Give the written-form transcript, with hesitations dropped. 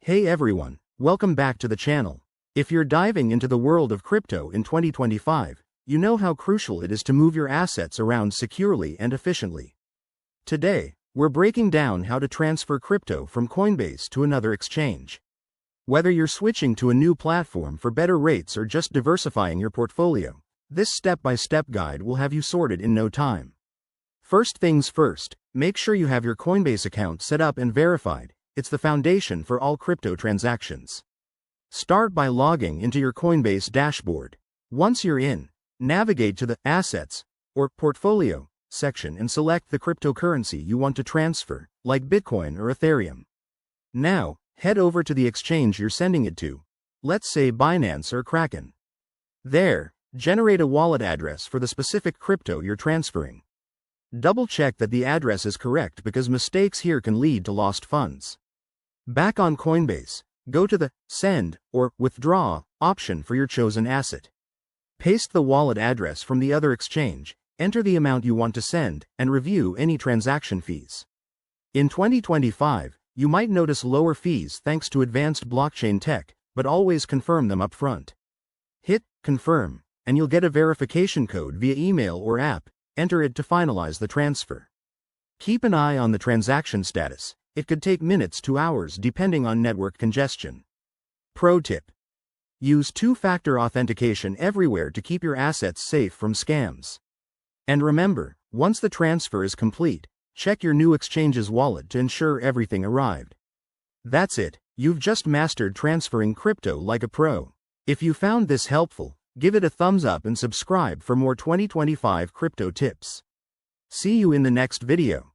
Hey everyone, welcome back to the channel. If you're diving into the world of crypto in 2025, you know how crucial it is to move your assets around securely and efficiently. Today, we're breaking down how to transfer crypto from Coinbase to another exchange. Whether you're switching to a new platform for better rates or just diversifying your portfolio, this step-by-step guide will have you sorted in no time. First things first, make sure you have your Coinbase account set up and verified. It's the foundation for all crypto transactions. Start by logging into your Coinbase dashboard. Once you're in, navigate to the Assets or Portfolio section and select the cryptocurrency you want to transfer, like Bitcoin or Ethereum. Now, head over to the exchange you're sending it to. Let's say Binance or Kraken. There, generate a wallet address for the specific crypto you're transferring. Double-check that the address is correct because mistakes here can lead to lost funds. Back on Coinbase, go to the Send or Withdraw option for your chosen asset. Paste the wallet address from the other exchange, enter the amount you want to send, and review any transaction fees. In 2025, you might notice lower fees thanks to advanced blockchain tech, but always confirm them upfront. Hit Confirm, and you'll get a verification code via email or app. Enter it to finalize the transfer. Keep an eye on the transaction status. It could take minutes to hours depending on network congestion. Pro tip: use two-factor authentication everywhere to keep your assets safe from scams. And remember, once the transfer is complete, check your new exchange's wallet to ensure everything arrived. That's it, you've just mastered transferring crypto like a pro. If you found this helpful, give it a thumbs up and subscribe for more 2025 crypto tips. See you in the next video.